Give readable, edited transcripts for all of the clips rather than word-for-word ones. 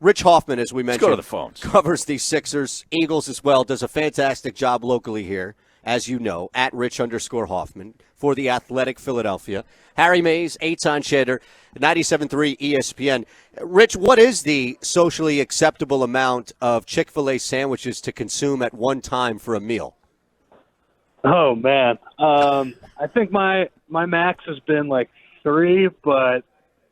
Rich Hofman, as we mentioned, Let's go to the phones. Covers the Sixers, Eagles as well, does a fantastic job locally here, as you know, at Rich_Hofman for The Athletic Philadelphia. Harry Mays, Eytan Shander, 97.3 ESPN. Rich, what is the socially acceptable amount of Chick-fil-A sandwiches to consume at one time for a meal? Oh, man. I think my max has been like 3, but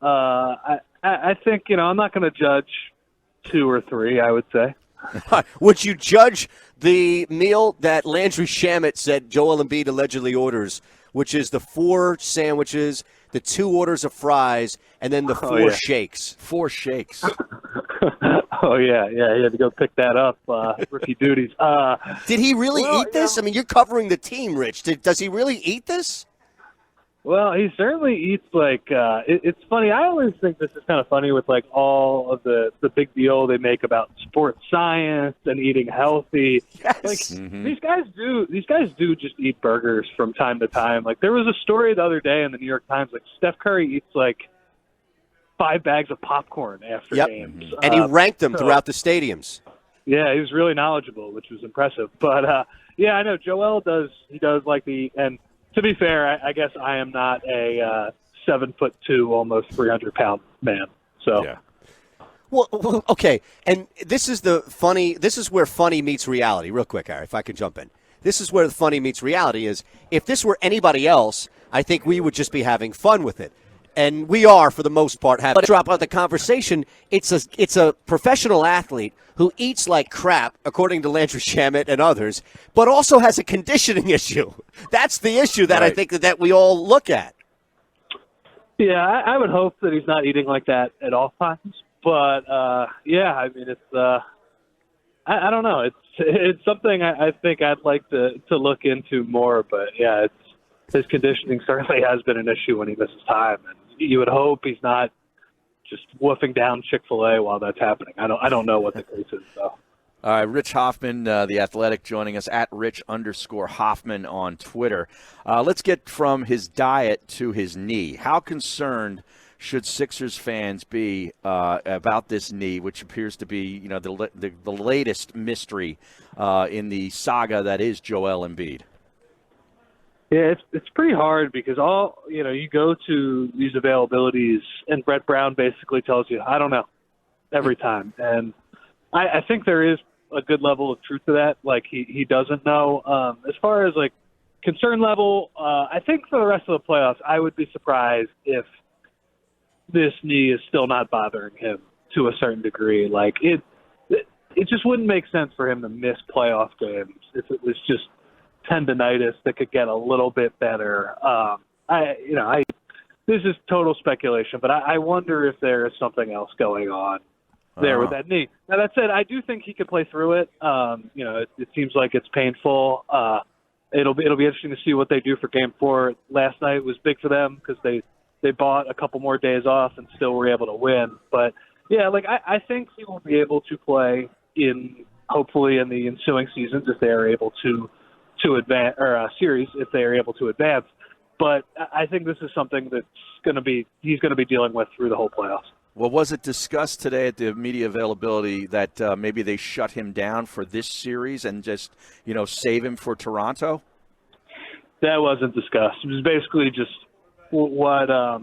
I think, I'm not going to judge 2 or 3, I would say. Would you judge the meal that Landry Shamet said Joel Embiid allegedly orders, which is the 4 sandwiches, the 2 orders of fries, and then the 4 shakes? 4 shakes. Oh, yeah. He had to go pick that up, rookie duties. Did he really eat this? I mean, you're covering the team, Rich. Does he really eat this? Well, he certainly eats it's funny. I always think this is kind of funny with all of the big deal they make about sports science and eating healthy. Yes. These guys do just eat burgers from time to time. There was a story the other day in the New York Times, Steph Curry eats 5 bags of popcorn after games. And he ranked them throughout the stadiums. Yeah, he was really knowledgeable, which was impressive. But I know Joel does like to eat. And to be fair, I guess I am not a 7'2", almost 300-pound man. So, yeah. Well, okay, and this is where funny meets reality. Real quick, Harry, if I can jump in. This is where the funny meets reality is. If this were anybody else, I think we would just be having fun with it. And we are, for the most part, having. But drop out the conversation. It's a professional athlete who eats like crap, according to Landry Shamet and others, but also has a conditioning issue. That's the issue that I think that we all look at. Yeah, I would hope that he's not eating like that at all times. But I mean, it's I don't know. It's something I think I'd like to look into more. But yeah, his conditioning certainly has been an issue when he misses time, and you would hope he's not just woofing down Chick-fil-A while that's happening. I don't know what the case is, though. All right, Rich Hofman, The Athletic, joining us at Rich_Hofman on Twitter. Let's get from his diet to his knee. How concerned should Sixers fans be about this knee, which appears to be, the latest mystery in the saga that is Joel Embiid? Yeah, it's pretty hard because you go to these availabilities and Brett Brown basically tells you, I don't know, every time. And I think there is a good level of truth to that. He doesn't know. As far as concern level, I think for the rest of the playoffs, I would be surprised if this knee is still not bothering him to a certain degree. It just wouldn't make sense for him to miss playoff games if it was just tendonitis that could get a little bit better. This is total speculation, but I wonder if there is something else going on there with that knee. Now, that said, I do think he could play through it. It seems like it's painful. It'll be interesting to see what they do for Game 4. Last night was big for them because they bought a couple more days off and still were able to win. But yeah, I think he will be able to play hopefully in the ensuing seasons if they are able to advance, or a series if they are able to advance. But I think this is something he's going to be dealing with through the whole playoffs. Well, was it discussed today at the media availability that maybe they shut him down for this series and just, save him for Toronto? That wasn't discussed. It was basically just what, how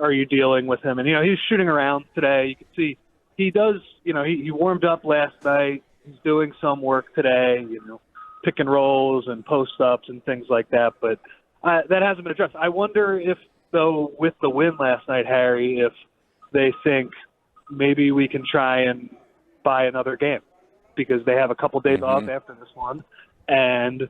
are you dealing with him? And, he's shooting around today. You can see he does, he warmed up last night. He's doing some work today, pick and rolls and post-ups and things like that. But that hasn't been addressed. I wonder if, though, with the win last night, Harry, if they think maybe we can try and buy another game because they have a couple days off after this one. And,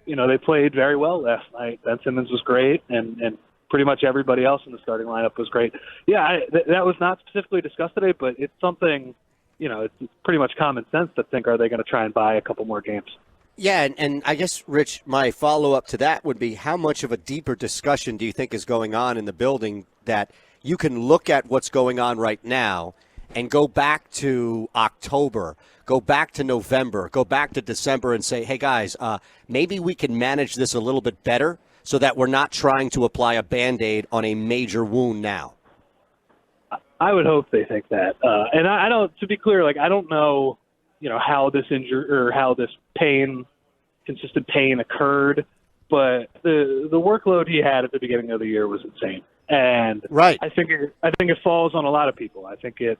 they played very well last night. Ben Simmons was great, and pretty much everybody else in the starting lineup was great. Yeah, that was not specifically discussed today, but it's something – it's pretty much common sense to think, are they going to try and buy a couple more games? Yeah, and I guess, Rich, my follow-up to that would be how much of a deeper discussion do you think is going on in the building that you can look at what's going on right now and go back to October, go back to November, go back to December and say, hey, guys, maybe we can manage this a little bit better so that we're not trying to apply a Band-Aid on a major wound now? I would hope they think that. And I don't. To be clear, like I don't know, how this injury or how this consistent pain occurred, but the workload he had at the beginning of the year was insane. And right. I think it falls on a lot of people. I think it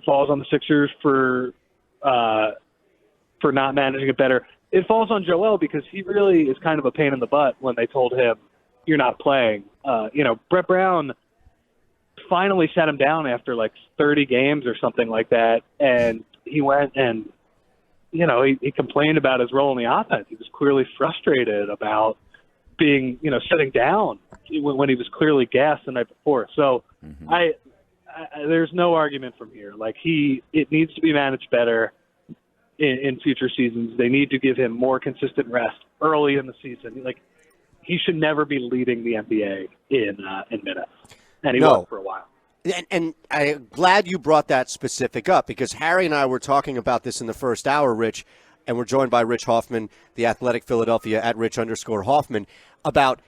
falls on the Sixers for not managing it better. It falls on Joel because he really is kind of a pain in the butt when they told him you're not playing. Brett Brown finally sat him down after like 30 games or something like that, and he went and he complained about his role in the offense. He was clearly frustrated about being sitting down when he was clearly gassed the night before. So I there's no argument from here. Like it needs to be managed better in future seasons. They need to give him more consistent rest early in the season. Like he should never be leading the NBA in minutes, and he was for a while. And I'm glad you brought that specific up because Harry and I were talking about this in the first hour, Rich, and we're joined by Rich Hofman, the Athletic Philadelphia at Rich_Hofman, about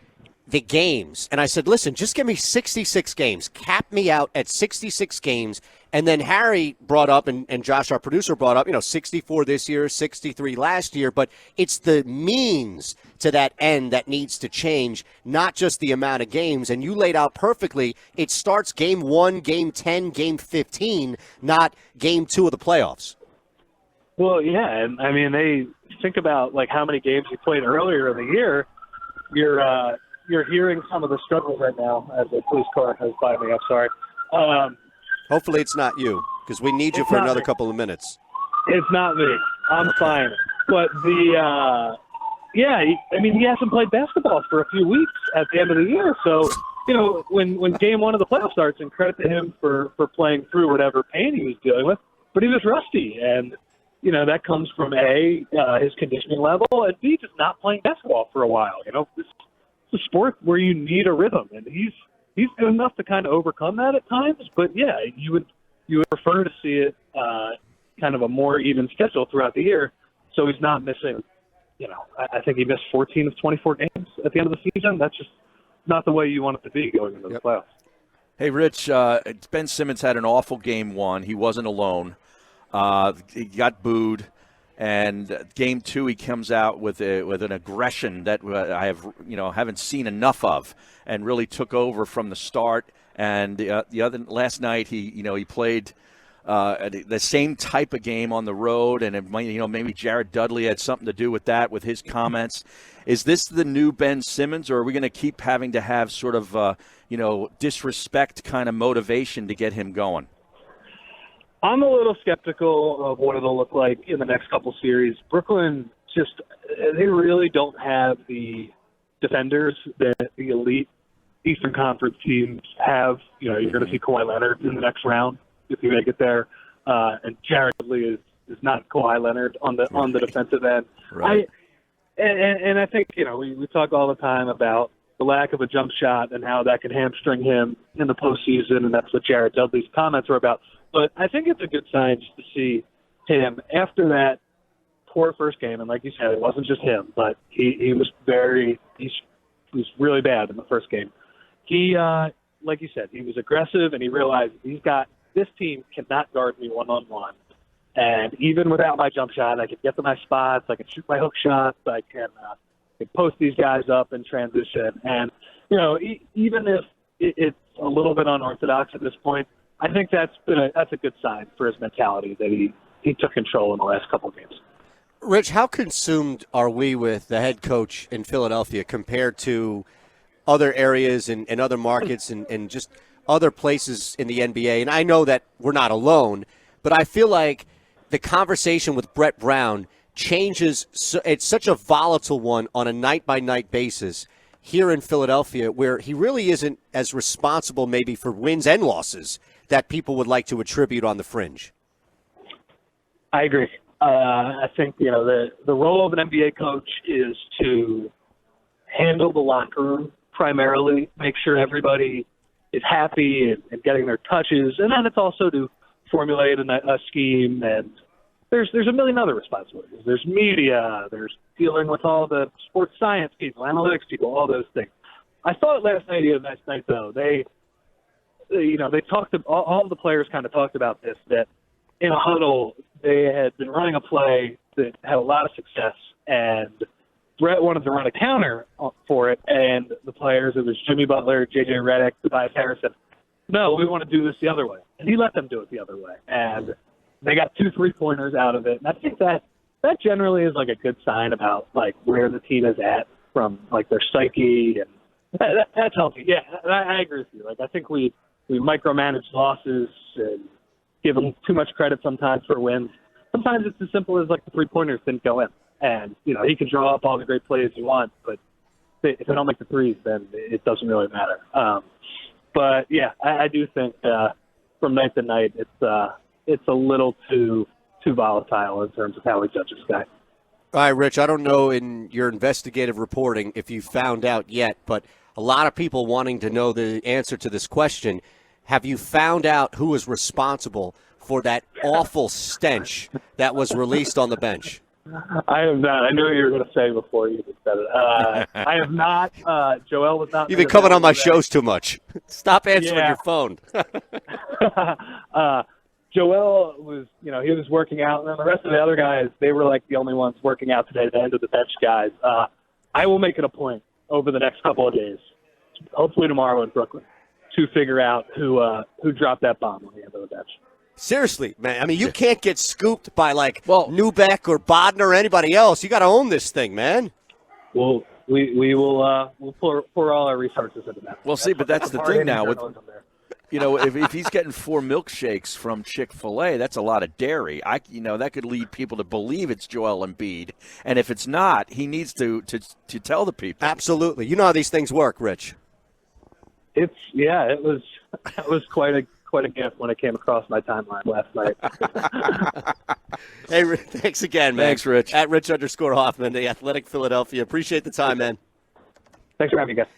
the games. And I said, listen, just give me 66 games. Cap me out at 66 games. And then Harry brought up, and Josh, our producer, brought up, 64 this year, 63 last year. But it's the means to that end that needs to change, not just the amount of games. And you laid out perfectly, it starts game 1, game 10, game 15, not game 2 of the playoffs. Well, yeah, and I mean, they think about like how many games you played earlier in the year. You're hearing some of the struggles right now as a police car has by me. I'm sorry. Hopefully it's not you, because we need you for another couple of minutes. It's not me. I'm fine. But he hasn't played basketball for a few weeks at the end of the year. So, when game 1 of the playoffs starts, and credit to him for playing through whatever pain he was dealing with, but he was rusty. And, that comes from A, his conditioning level, and B, just not playing basketball for a while. It's a sport where you need a rhythm, and he's good enough to kind of overcome that at times. But yeah, you would prefer to see it kind of a more even schedule throughout the year, so he's not missing. I think he missed 14 of 24 games at the end of the season. That's just not the way you want it to be going into the playoffs. Hey, Rich, Ben Simmons had an awful game 1. He wasn't alone. He got booed. And game 2, he comes out with an aggression that I haven't seen enough of, and really took over from the start. And last night he played the same type of game on the road, and it might, maybe Jared Dudley had something to do with that, with his comments. Is this the new Ben Simmons, or are we going to keep having to have sort of disrespect kind of motivation to get him going? I'm a little skeptical of what it'll look like in the next couple series. Brooklyn they really don't have the defenders that the elite Eastern Conference teams have. You're going to see Kawhi Leonard in the next round if you make it there. And Jared Dudley is not Kawhi Leonard on the defensive end. Right. I think, we talk all the time about the lack of a jump shot and how that can hamstring him in the postseason, and that's what Jared Dudley's comments were about. But I think it's a good sign just to see him after that poor first game. And like you said, it wasn't just him, but he was really bad in the first game. He, like you said, he was aggressive, and he realized this team cannot guard me one-on-one. And even without my jump shot, I can get to my spots, I can shoot my hook shots, I can post these guys up in transition. And, even if it's a little bit unorthodox at this point, I think that's a good sign for his mentality that he took control in the last couple of games. Rich, how consumed are we with the head coach in Philadelphia compared to other areas and other markets and just other places in the NBA? And I know that we're not alone, but I feel like the conversation with Brett Brown changes. It's such a volatile one on a night-by-night basis here in Philadelphia, where he really isn't as responsible maybe for wins and losses that people would like to attribute on the fringe. I agree. I think, the role of an NBA coach is to handle the locker room primarily, make sure everybody is happy and getting their touches, and then it's also to formulate a scheme, and there's a million other responsibilities. There's media, there's dealing with all the sports science people, analytics people, all those things. I thought last night he had a nice night, though. they talked. All the players kind of talked about this, that in a huddle they had been running a play that had a lot of success, and Brett wanted to run a counter for it, and the players, it was Jimmy Butler, J.J. Redick, Tobias Harris, said, no, we want to do this the other way. And he let them do it the other way. And they got 2 3-pointers out of it. And I think that generally is like a good sign about like where the team is at from like their psyche, and that's healthy. Yeah, I agree with you. Like I think we micromanage losses and give them too much credit sometimes for wins. Sometimes it's as simple as like the 3-pointers didn't go in. And, he can draw up all the great plays you want, but if they don't make the threes, then it doesn't really matter. But, yeah, I do think from night to night it's a little too volatile in terms of how we judge this guy. All right, Rich, I don't know in your investigative reporting if you found out yet, but a lot of people wanting to know the answer to this question. Have you found out who is responsible for that awful stench that was released on the bench? I have not. I knew what you were going to say before you said it. I have not. Joel was not. You've been coming on my shows too much. Stop answering your phone. Joel was, he was working out, and then the rest of the other guys, they were like the only ones working out today, the end of the bench guys. I will make it a point over the next couple of days, hopefully tomorrow in Brooklyn, to figure out who dropped that bomb on the end of the bench. Seriously, man. I mean, you can't get scooped by, Newbeck or Bodden or anybody else. You got to own this thing, man. Well, we'll pour all our resources into that. Well, see, but that's the thing now. If he's getting 4 milkshakes from Chick-fil-A, that's a lot of dairy. That could lead people to believe it's Joel Embiid. And if it's not, he needs to tell the people. Absolutely. You know how these things work, Rich. It was quite a gift when it came across my timeline last night. Hey, thanks again, man. Thanks, Rich. At Rich_Hofman, the Athletic Philadelphia. Appreciate the time, man. Thanks for having me, guys.